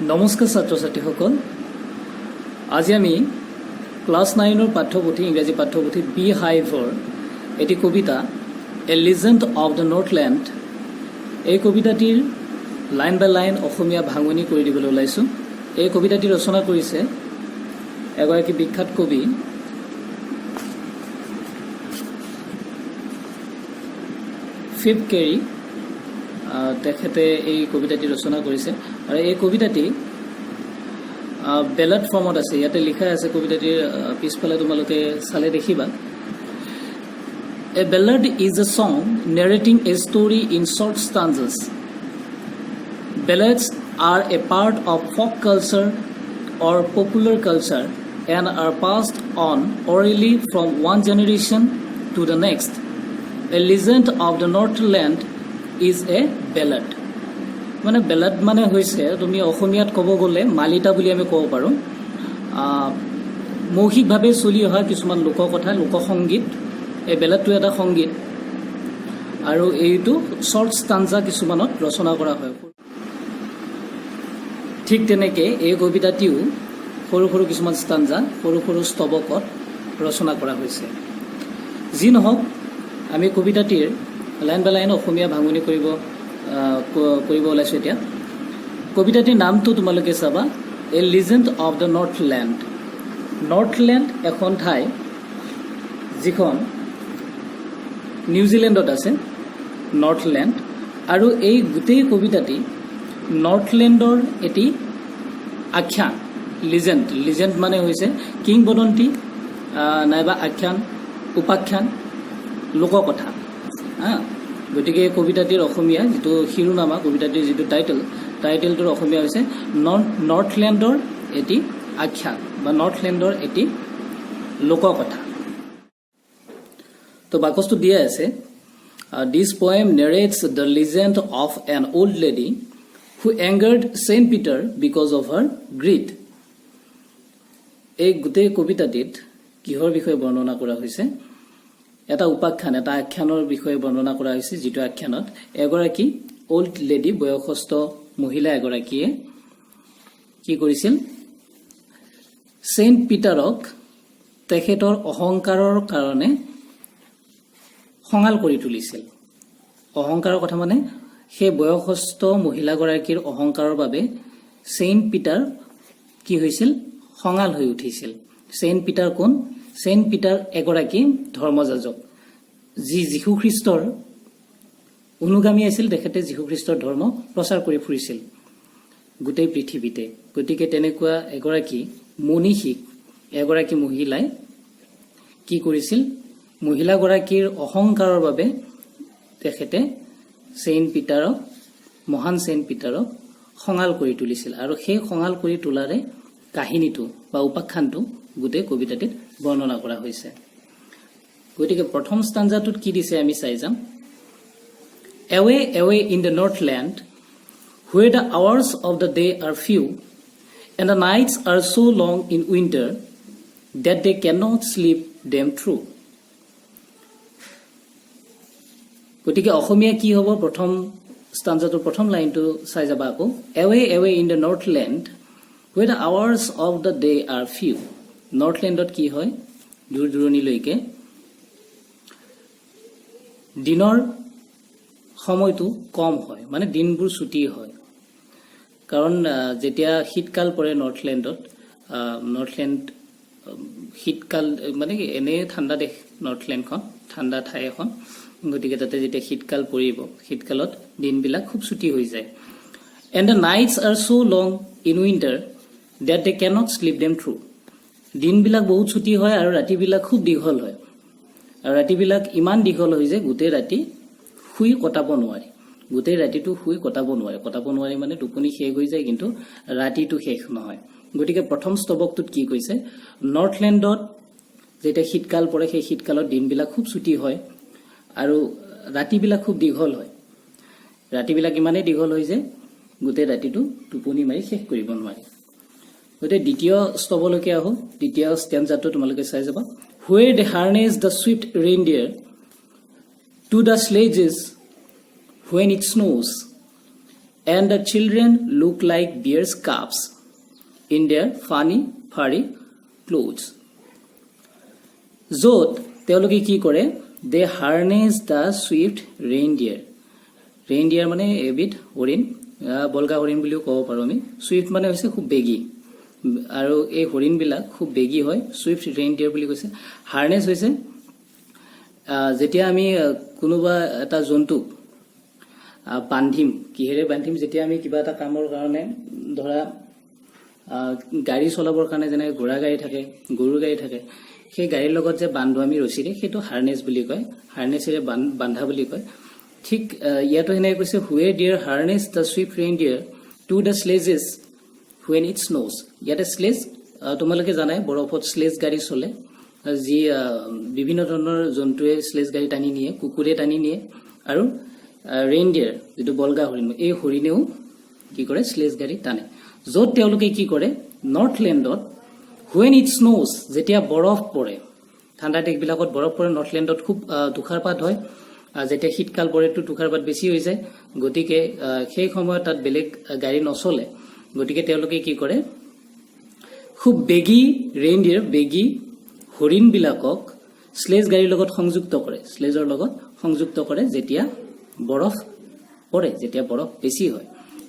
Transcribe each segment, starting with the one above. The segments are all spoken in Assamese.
নমস্কাৰ ছাত্ৰ ছাত্ৰীসকল আজি আমি ক্লাছ 9 পাঠ্যপুথি ইংৰাজী পাঠ্যপুথি বি হাইভৰ এটি কবিতা এ লিজেণ্ড অফ দ্য নৰ্থলেণ্ড এই কবিতাটিৰ লাইন বাই লাইন অসমীয়া ভাঙনি কৰি দিবলৈ ওলাইছোঁ। এই কবিতাটি ৰচনা কৰিছে এগৰাকী বিখ্যাত কবি ফিব কেৰী। তেখেতে এই কবিতাটি ৰচনা কৰিছে আৰু এই কবিতাটি বেলাড ফৰ্মত আছে। ইয়াতে লিখা আছে কবিতাটিৰ পিছফালে তোমালোকে চালে দেখিবা। A ballad is a song narrating a story in short stanzas. Ballads are a part of folk culture or popular culture and are passed on orally from one generation to the next. A legend of the Northland is a ballad. মানে বেলাড মানে হৈছে তুমি অসমীয়াত ক'ব গ'লে মালিতা বুলি আমি ক'ব পাৰোঁ। মৌখিকভাৱে চলি অহা কিছুমান লোককথা লোকসংগীত। এই বেলাডটো এটা সংগীত আৰু এইটো শ্বৰ্ট ষ্টাঞ্জা কিছুমানত ৰচনা কৰা হয়। ঠিক তেনেকৈ এই কবিতাটিও সৰু সৰু কিছুমান ষ্টাঞ্জা সৰু সৰু স্তৱকত ৰচনা কৰা হৈছে। যি নহওক আমি কবিতাটিৰ লাইন বাই লাইন অসমীয়া ভাঙনি কৰিব ওলাইছোঁ। এতিয়া কবিতাটিৰ নামটো তোমালোকে চাবা, এ লিজেণ্ড অফ দ্য নৰ্থলেণ্ড। নৰ্থলেণ্ড এখন ঠাই যিখন নিউজিলেণ্ডত আছে, নৰ্থলেণ্ড। আৰু এই গোটেই কবিতাটি নৰ্থলেণ্ডৰ এটি আখ্যান। লিজেণ্ড মানে হৈছে কিংবদন্তি নাইবা আখ্যান, উপাখ্যান, লোককথা। গতিকে কবিতাটিৰ অসমীয়া যিটো শিৰোনামা, কবিতাটিৰ যিটো টাইটেলটোৰ অসমীয়া হৈছে নৰ্থলেণ্ডৰ এটি আখ্যান বা নৰ্থলেণ্ডৰ এটি লোককথা। তো বাকচটো দিয়া আছে, this poem narrates the legend of an old lady who angered Saint Peter because of her greed. এই গোটেই কবিতাটিত কিহৰ বিষয়ে বৰ্ণনা কৰা হৈছে? এটা উপাখ্যান, এটা আখ্যানৰ বিষয়ে বৰ্ণনা কৰা হৈছে, যিটো আখ্যানত এগৰাকী অল্ড লেডি, বয়সস্থ মহিলা এগৰাকীয়ে কি কৰিছিল? ছেইণ্ট পিটাৰক তেখেতৰ অহংকাৰৰ কাৰণে খঙাল কৰি তুলিছিল। অহংকাৰৰ কথা মানে সেই বয়সস্থ মহিলাগৰাকীৰ অহংকাৰৰ বাবে ছেইণ্ট পিটাৰ কি হৈছিল? খঙাল হৈ উঠিছিল। ছেইণ্ট পিটাৰ কোন? ছেইণ্ট পিটাৰ এগৰাকী ধৰ্মযাজক, যি যীশুখ্ৰীষ্টৰ অনুগামী আছিল। তেখেতে যীশুখ্ৰীষ্টৰ ধৰ্ম প্ৰচাৰ কৰি ফুৰিছিল গোটেই পৃথিৱীতে। গতিকে তেনেকুৱা এগৰাকী মনীষীক এগৰাকী মহিলাই কি কৰিছিল? মহিলাগৰাকীৰ অহংকাৰৰ বাবে তেখেতে ছেইণ্ট পিটাৰক, মহান ছেইণ্ট পিটাৰক খঙাল কৰি তুলিছিল। আৰু সেই খঙাল কৰি তোলাৰে কাহিনীটো বা উপাখ্যানটো গোটেই কবিতাটিত বৰ্ণনা কৰা হৈছে। গতিকে প্ৰথম ষ্টাঞ্জাটোত কি দিছে আমি চাই যাম। Away away in the Northland where the hours of the day are few and the nights are so long in winter that they cannot sleep them through. গতিকে অসমীয়া কি হ'ব? প্ৰথম ষ্টাঞ্জাটোৰ প্ৰথম লাইনটো চাই যাবা আকৌ। Away away in the Northland where the hours of the day are few. নৰ্থলেণ্ডত কি হয়? দূৰ দূৰণিলৈকে দিনৰ সময়টো কম হয়, মানে দিনবোৰ ছুটি হয়। কাৰণ যেতিয়া শীতকাল পৰে নৰ্থলেণ্ড শীতকাল মানে এনেই ঠাণ্ডা দেশ নৰ্থলেণ্ডখন, ঠাণ্ডা ঠাই এখন। গতিকে তাতে যেতিয়া শীতকাল পৰিব, শীতকালত দিনবিলাক খুব ছুটি হৈ যায়। And the nights are so' long in winter that they can't sleep them through. দিনবিলাক বহুত ছুটি হয় আৰু ৰাতিবিলাক খুব দীঘল হয়। আৰু ৰাতিবিলাক ইমান দীঘল হৈ যে গোটেই ৰাতি শুই কটাব নোৱাৰি। গোটেই ৰাতিটো শুই কটাব নোৱাৰি মানে টোপনি শেষ হৈ যায়, কিন্তু ৰাতিটো শেষ নহয়। গতিকে প্ৰথম স্তৱকটোত কি কৈছে? নৰ্থলেণ্ডত যেতিয়া শীতকাল পৰে, সেই শীতকালত দিনবিলাক খুব ছুটি হয় আৰু ৰাতিবিলাক খুব দীঘল হয়। ৰাতিবিলাক ইমানেই দীঘল হয় যে গোটেই ৰাতিটো টোপনি মাৰি শেষ কৰিব নোৱাৰি। গতিকে দ্বিতীয় স্তৱলৈকে আহোঁ। দ্বিতীয় ষ্টেঞ্জাটো তোমালোকে চাই যাবা। Where they harness the swift reindeer to the sledges when it snows and the children look like bear's cubs in their funny furry clothes. য'ত তেওঁলোকে কি কৰে, they harness the swift reindeer. Reindeer মানে এবিধ হৰিণ, বলগা হৰিণ বুলিও ক'ব পাৰোঁ আমি. চুইফ্ট মানে হৈছে খুব বেগী, আৰু এই হৰিণবিলাক খুব বেগী হয়. চুইফ্ট ৰেইনডিয়াৰ বুলি কৈছে. হাৰ্নেছ হৈছে যেতিয়া আমি কোনোবা এটা জন্তুক বান্ধিম, কিহেৰে বান্ধিম, যেতিয়া আমি কিবা এটা কামৰ কাৰণে ধৰা গাড়ী চলাবৰ কাৰণে যেনে ঘোঁৰা গাড়ী থাকে, গৰু গাড়ী থাকে, সেই গাড়ীৰ লগত যে বান্ধো আমি ৰছীৰে, সেইটো হাৰ্নেছ বুলি কয়, হাৰ্নেছেৰে বান্ধা বুলি কয়. ঠিক ইয়াতো সেনেকৈ কৈছে, where dear harness the swift reindeer to the sledges when it snows. ইয়াতে স্লেজ তোমালোকে জানাই বৰফত স্লেজ গাড়ী চলে, যি বিভিন্ন ধৰণৰ জন্তুৱে স্লেজ গাড়ী টানি নিয়ে, কুকুৰে টানি নিয়ে, আৰু ৰেইনডিয়াৰ যিটো বলগা হৰিণ, এই হৰিণেও কি কৰে, স্লেজ গাড়ী টানে. য'ত তেওঁলোকে কি কৰে, নৰ্থলেণ্ডত হুৱেন ইট স্নোজ, যেতিয়া বৰফ পৰে, ঠাণ্ডা দেশবিলাকত বৰফ পৰে, নৰ্থলেণ্ডত খুব তুষাৰপাত হয়. যেতিয়া শীতকাল পৰেতো তুষাৰপাত বেছি হৈ যায়, গতিকে সেই সময়ত তাত বেলেগ গাড়ী নচলে. গতিকে তেওঁলোকে কি কৰে, খুব বেগী ৰেইনডিয়াৰ, বেগী হৰিণবিলাকক স্লেজ গাড়ীৰ লগত সংযুক্ত কৰে, স্লেজৰ লগত সংযুক্ত কৰে যেতিয়া বৰফ পৰে, যেতিয়া বৰফ বেছি হয়.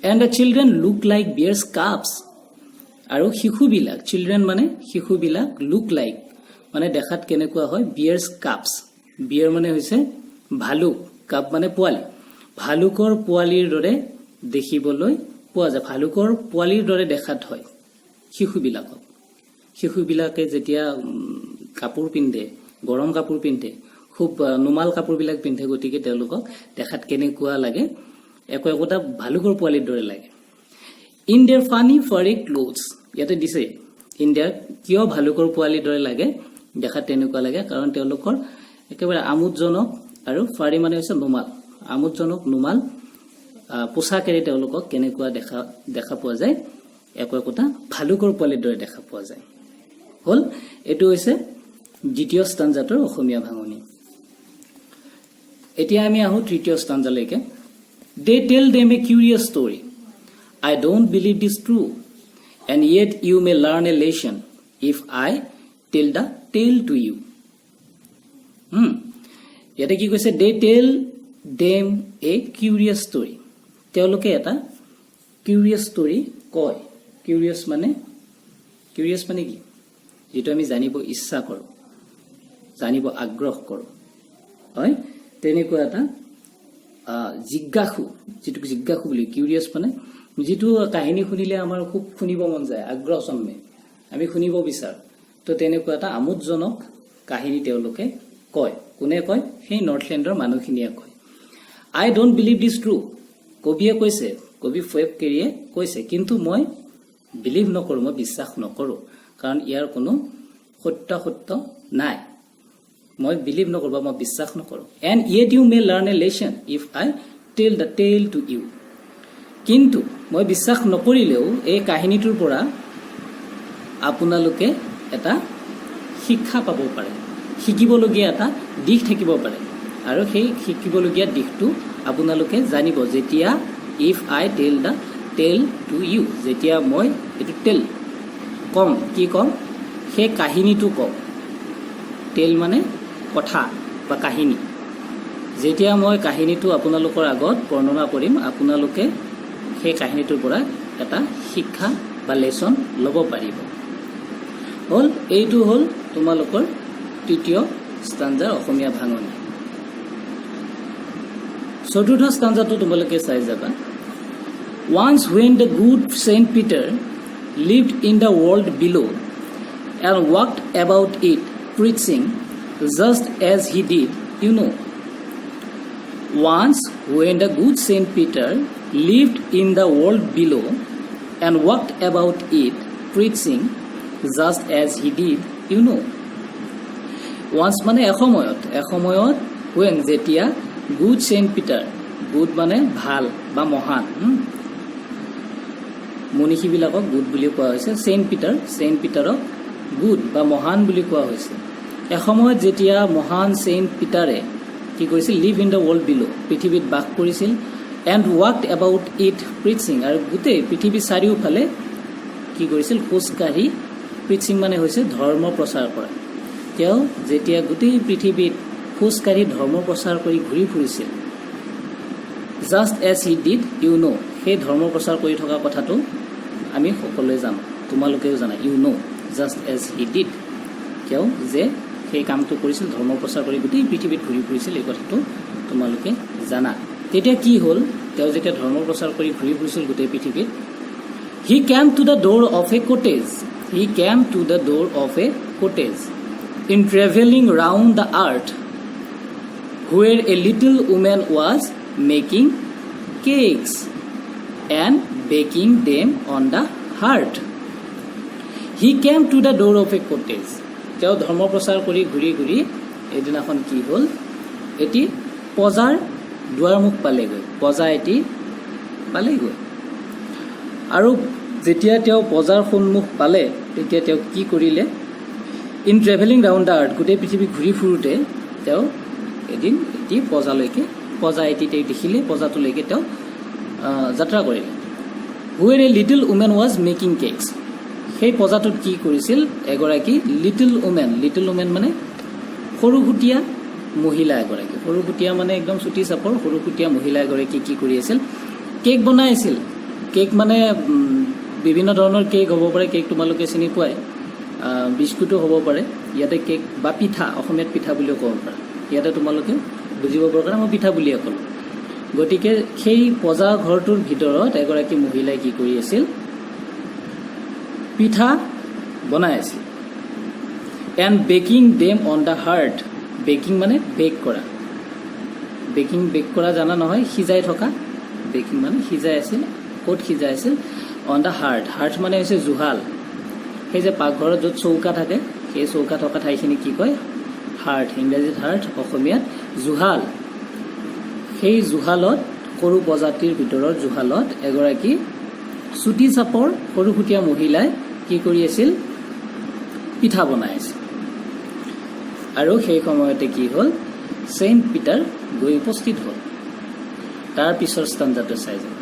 And the children look like bears cubs. আৰু শিশুবিলাক, চিলড্ৰেন মানে শিশুবিলাক, লুক লাইক মানে দেখাত কেনেকুৱা হয়, বিয়াৰ্ছ কাপছ. বিয়াৰ মানে হৈছে ভালুক, কাপ মানে পোৱালি, ভালুকৰ পোৱালিৰ দৰে দেখিবলৈ পোৱা যায়, ভালুকৰ পোৱালিৰ দৰে দেখাত হয় শিশুবিলাকক. শিশুবিলাকে যেতিয়া কাপোৰ পিন্ধে, গৰম কাপোৰ পিন্ধে, খুব নুমাল কাপোৰবিলাক পিন্ধে, গতিকে তেওঁলোকক দেখাত কেনেকুৱা লাগে, একোটা ভালুকৰ পোৱালিৰ দৰে লাগে. ইন দেয়াৰ ফানি ফাৰি ক্লোথছ, ইয়াতে দিছে ইন দেয়াৰ, কিয় ভালুকৰ পোৱালিৰ দৰে লাগে, দেখাত তেনেকুৱা লাগে, কাৰণ তেওঁলোকৰ একেবাৰে আমোদজনক, আৰু ফাৰি মানে হৈছে নুমাল, আমোদজনক নুমাল পোচাকেৰে তেওঁলোকক কেনেকুৱা দেখা পোৱা যায়, একোটা ভালুকৰ পোৱালিৰ দৰে দেখা পোৱা যায়. হ'ল, এইটো হৈছে দ্বিতীয় ষ্টাঞ্জাটোৰ অসমীয়া ভাঙনি. এতিয়া আমি আহোঁ তৃতীয় ষ্টাঞ্জালৈকে. They tell them a curious story, I don't believe this true, and yet you may learn a lesson if I tell the টেল টু ইউ. ইয়াতে কি কৈছে, দে tell them a curious story, তেওঁলোকে এটা কিউৰিয়াছ ষ্টৰী কয়. কিউৰিয়াছ মানে কি, যিটো আমি জানিব ইচ্ছা কৰোঁ, জানিব আগ্ৰহ কৰোঁ, হয়, তেনেকুৱা এটা জিজ্ঞাসু, যিটো জিজ্ঞাসু বুলি, কিউৰিয়াছ মানে যিটো কাহিনী শুনিলে আমাৰ খুব শুনিব মন যায়, আগ্ৰহ জন্মে, আমি শুনিব বিচাৰোঁ. তো তেনেকুৱা এটা আমোদজনক কাহিনী তেওঁলোকে কয়. কোনে কয়, সেই নৰ্থলেণ্ডৰ মানুহখিনিয়ে কয়. আই ডোণ্ট বিলিভ দিছ ট্ৰু, কবিয়ে কৈছে, কবি ফয়েব কেৰিয়ে কৈছে, কিন্তু মই বিলিভ নকৰোঁ, মই বিশ্বাস নকৰোঁ, কাৰণ ইয়াৰ কোনো সত্য নাই, মই বিলিভ নকৰোঁ বা মই বিশ্বাস নকৰোঁ. And yet you may learn a lesson if I tell the টেল টু ইউ, কিন্তু মই বিশ্বাস নকৰিলেও এই কাহিনীটোৰ পৰা আপোনালোকে এটা শিক্ষা পাব পাৰে, শিকিবলগীয়া এটা দিশ থাকিব পাৰে, আৰু সেই শিকিবলগীয়া দিশটো আপোনালোকে জানিব যেতিয়া ইফ আই টেল দ্য টেল টু ইউ, যেতিয়া মই এইটো টেল কম, কি কম, সেই কাহিনীটো কম. টেল মানে কথা বা কাহিনী. যেতিয়া মই কাহিনীটো আপোনালোকৰ আগত বৰ্ণনা কৰিম, আপোনালোকে সেই কাহিনীটোৰ পৰা এটা শিক্ষা বা লেচন ল'ব পাৰিব. হ'ল, এইটো হ'ল তোমালোকৰ তৃতীয় ষ্টাঞ্জাৰ অসমীয়া ভাঙনি. চতুৰ্থ ষ্টাঞ্জাটো তোমালোকে চাই যাবা. Once when the good Saint Peter lived in the world below and walked about it preaching just as he did, you know. Once when the good Saint Peter lived in the world below and walked about it preaching just as he did, you know. Once মানে এসময়ত when যেতিয়া good Saint Peter, good মানে ভাল বা মহান, মনীষীবিলাকক গুড বুলি কোৱা হৈছে. চেইণ্ট পিটাৰক গুড বা মহান বুলি কোৱা হৈছে. এসময়ত যেতিয়া মহান চেইণ্ট পিটাৰে কি কৰিছিল, লিভ ইন দ্য ৱৰ্ল্ড বিলো, পৃথিৱীত বাস কৰিছিল, এণ্ড ৱাকড এবাউট ইট প্ৰিচিং, আৰু গোটেই পৃথিৱীৰ চাৰিওফালে কি কৰিছিল, খোজকাঢ়ি, প্ৰিচিং মানে হৈছে ধৰ্ম প্ৰচাৰ কৰা। তেওঁ যেতিয়া গোটেই পৃথিৱীত খোজকাঢ়ি ধৰ্ম প্ৰচাৰ কৰি ঘূৰি ফুৰিছিল, just as he did you know', সেই ধৰ্ম প্ৰচাৰ কৰি থকা কথাটো আমি সকলোৱে জানো, তোমালোকেও জানা, you know' just as he did, তেওঁ যে সেই কামটো কৰিছিল, ধৰ্ম প্ৰচাৰ কৰি গোটেই পৃথিৱীত ঘূৰি ফুৰিছিল, এই কথাটো তোমালোকে জানা। তেতিয়া কি হ'ল, তেওঁ যেতিয়া ধৰ্ম প্ৰচাৰ কৰি ঘূৰি ফুৰিছিল গোটেই পৃথিৱীত, he came to the door of a cottage, he came to the door of a cottage in travelling round the earth where a little woman was making cakes and baking them on the hearth. He came to the door of a cottage, তেওঁ ধৰ্ম প্ৰচাৰ কৰি ঘূৰি ঘূৰি এদিনাখন কি হ'ল, এটি পজাৰ দুৱাৰমুখ পালেগৈ, পজা এটি পালেগৈ। আৰু যেতিয়া তেওঁ পজাৰ সন্মুখ পালে, তেতিয়া তেওঁ কি কৰিলে, ইন ট্ৰেভেলিং ৰাউণ্ড দ্য আৰ্থ, গোটেই পৃথিৱী ঘূৰি ফুৰোঁতে তেওঁ এদিন এটি পজা এটি তেওঁ দেখিলে, পজাটোলৈকে তেওঁ যাত্ৰা কৰিলে। Where a little woman was making cakes, সেই পজাটোত কি কৰিছিল, এগৰাকী লিটল উমেন মানে সৰুসুতীয়া মহিলা এগৰাকী, সৰুসুতীয়া মানে একদম চুটি চাপৰ সৰুসুতীয়া মহিলা এগৰাকী কি কৰি আছিল, কেক বনাই আছিল। কেক মানে বিভিন্ন ধৰণৰ কেক হ'ব পাৰে, কেক তোমালোকে চিনি পোৱাই, বিস্কুটো হ'ব পাৰে, ইয়াতে কেক বা পিঠা, অসমীয়াত পিঠা বুলিও ক'ব পাৰে, ইয়াতে তোমালোকে বুজিব পৰা কাৰণে মই পিঠা বুলিয়ে ক'লোঁ। গতিকে সেই পজা ঘৰটোৰ ভিতৰত এগৰাকী মহিলাই কি কৰি আছিল, পিঠা বনাই আছিল। And baking them on the heart, baking মানে বেক কৰা, বেক কৰা জানা নহয়, সিজাই থকা, বেকিং মানে সিজাই আছিল। ক'ত সিজাই আছিল, অন দ্য হাৰ্ট, হাৰ্ট মানে হৈছে জুহাল, সেই যে পাকঘৰত য'ত চৌকা থাকে, সেই চৌকা থকা ঠাইখিনি কি কয়, হাৰ্ট, ইংৰাজীত হাৰ্ট, অসমীয়াত জুহাল। সেই জুহালত, সৰু প্ৰজাতিৰ ভিতৰত জুহালত এগৰাকী চুটি চাপৰ সৰুসুতীয়া মহিলাই কি কৰি আছিল, পিঠা বনাই আছিল। আৰু সেই সময়তে কি হ'ল, ছেইণ্ট পিটাৰ গৈ উপস্থিত হ'ল। তাৰ পিছৰ ষ্টাঞ্জাটো চাই যায়,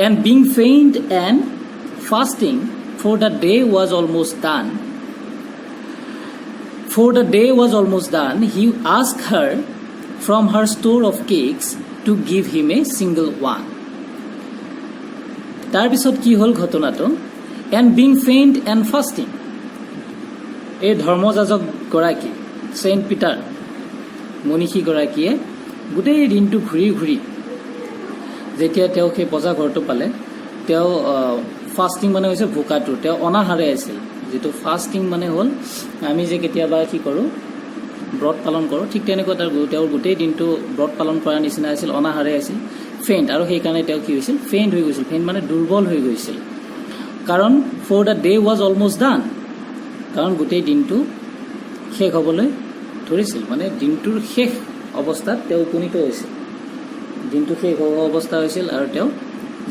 and being faint and fasting for the day was almost done, he ask her from her store of cakes to give him a single one. তাৰপিছত কি হ'ল ঘটনাটো, and being faint and fasting, এই ধৰ্মযাজকগৰাকী ছেইণ্ট পিটাৰ মনীষীগৰাকীয়ে গোটেই দিনটো ঘূৰি ঘূৰি যেতিয়া তেওঁ সেই পজা ঘৰটো পালে, তেওঁ ফাষ্টিং মানে হৈছে ভোকাটো, তেওঁ অনাহাৰে আছিল। যিটো ফাষ্টিং মানে হ'ল, আমি যে কেতিয়াবা কি কৰোঁ, ব্ৰত পালন কৰোঁ, ঠিক তেনেকুৱা তেওঁৰ গোটেই দিনটো ব্ৰত পালন কৰাৰ নিচিনা আছিল, অনাহাৰে আছিল, ফেইণ্ট, আৰু সেইকাৰণে তেওঁ কি হৈছিল, ফেইণ্ট হৈ গৈছিল। ফেইণ্ট মানে দুৰ্বল হৈ গৈছিল, কাৰণ for the day was almost done, কাৰণ গোটেই দিনটো শেষ হ'বলৈ ধৰিছিল, মানে দিনটোৰ শেষ অৱস্থাত তেওঁ উপনীত হৈছিল, দিনটো শেষ হোৱা অৱস্থা হৈছিল, আৰু তেওঁ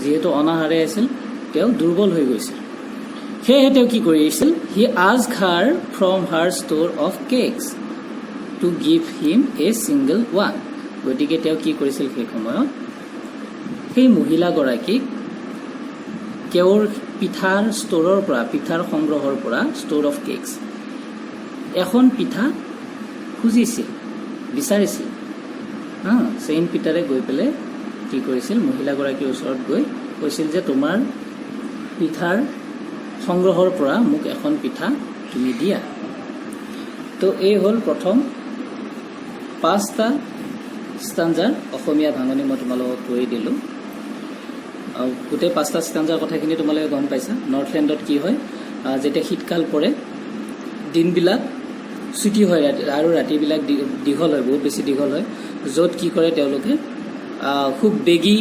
যিহেতু অনাহাৰে আছিল, তেওঁ দুৰ্বল হৈ গৈছিল। সেয়েহে তেওঁ কি কৰিছিল, he ask her from her store of cakes to give him a single one. গতিকে তেওঁ কি কৰিছিল, সেই সময়ত সেই মহিলাগৰাকীক তেওঁৰ পিঠাৰ ষ্ট'ৰৰ পৰা, পিঠাৰ সংগ্ৰহৰ পৰা, ষ্ট'ৰ অফ কেকছ, এখন পিঠা খুজিছিল, বিচাৰিছিল। ছেইণ্ট পিটাৰে গৈ পেলাই কি কৰিছিল, মহিলাগৰাকীৰ ওচৰত গৈ কৈছিল যে তোমাৰ পিঠাৰ সংগ্ৰহৰ পৰা মোক এখন পিঠা তুমি দিয়া। তো এই হ'ল প্ৰথম 5টা ষ্টাঞ্জাৰ অসমীয়া ভাঙনি মই তোমালোকক কৈ দিলোঁ। গোটেই 5টা ষ্টাঞ্জাৰ কথাখিনি তোমালোকে গম পাইছা। নৰ্থলেণ্ডত কি হয়, যেতিয়া শীতকাল পৰে দিনবিলাক ছুটি হয় আৰু ৰাতিবিলাক দীঘল হয়, বহুত বেছি দীঘল হয়, য'ত কি কৰে তেওঁলোকে খুব বেগী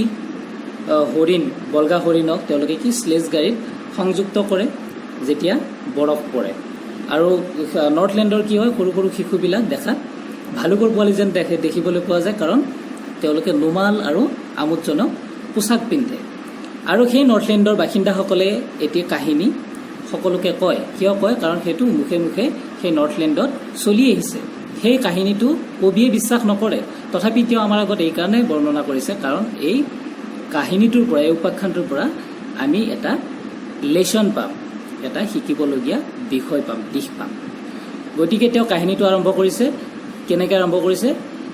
হৰিণ, বলগা হৰিণক তেওঁলোকে কি স্লেজ গাড়ীত সংযুক্ত কৰে যেতিয়া বৰফ পৰে। আৰু নৰ্থলেণ্ডৰ কি হয়, সৰু সৰু শিশুবিলাক দেখাত ভালুকৰ পোৱালি যেন দেখিবলৈ পোৱা যায়, কাৰণ তেওঁলোকে নুমাল আৰু আমোদজনক পোছাক পিন্ধে। আৰু সেই নৰ্থলেণ্ডৰ বাসিন্দাসকলে এতিয়া কাহিনী সকলোকে কয়। কিয় কয়, কাৰণ সেইটো মুখে মুখে সেই নৰ্থলেণ্ডত চলি আহিছে। সেই কাহিনীটো কবিয়ে বিশ্বাস নকৰে, তথাপি তেওঁ আমাৰ আগত এইকাৰণে বৰ্ণনা কৰিছে, কাৰণ এই কাহিনীটোৰ পৰা, এই উপাখ্যানটোৰ পৰা আমি এটা লেচন পাম, এটা শিকিবলগীয়া বিষয় পাম, দিশ পাম। গতিকে তেওঁ কাহিনীটো আৰম্ভ কৰিছে। কেনেকৈ আৰম্ভ কৰিছে?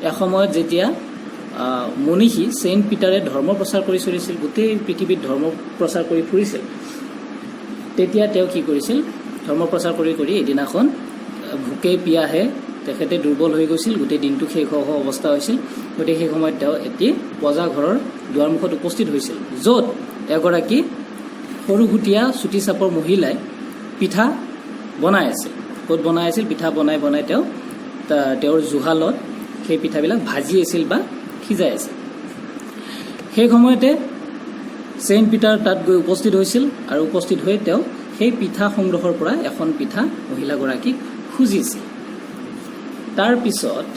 এসময়ত যেতিয়া মনীষী ছেইণ্ট পিটাৰে ধৰ্ম প্ৰচাৰ কৰি চলিছিল, গোটেই পৃথিৱীত ধৰ্ম প্ৰচাৰ কৰি ফুৰিছিল, তেতিয়া তেওঁ কি কৰিছিল? ধৰ্ম প্ৰচাৰ কৰি কৰি এদিনাখন ভোকে পিয়াহে তেখেতে দুৰ্বল হৈ গৈছিল, গোটেই দিনটো শেষ হোৱা অৱস্থা হৈছিল। গতিকে সেই সময়ত তেওঁ এটি প্ৰজাঘৰৰ দুৱাৰমুখত উপস্থিত হৈছিল, য'ত এগৰাকী সৰুসুতীয়া চুটি চাপৰ মহিলাই পিঠা বনাই আছিল। ক'ত বনাই আছিল? পিঠা বনাই বনাই তেওঁৰ জুহালত সেই পিঠাবিলাক ভাজি আছিল বা সিজাই আছিল। সেই সময়তে ছেইণ্ট পিটাৰ তাত গৈ উপস্থিত হৈছিল, আৰু উপস্থিত হৈ তেওঁ সেই পিঠা সংগ্ৰহৰ পৰা এখন পিঠা মহিলাগৰাকীক খুজিছিল। তাৰ পিছত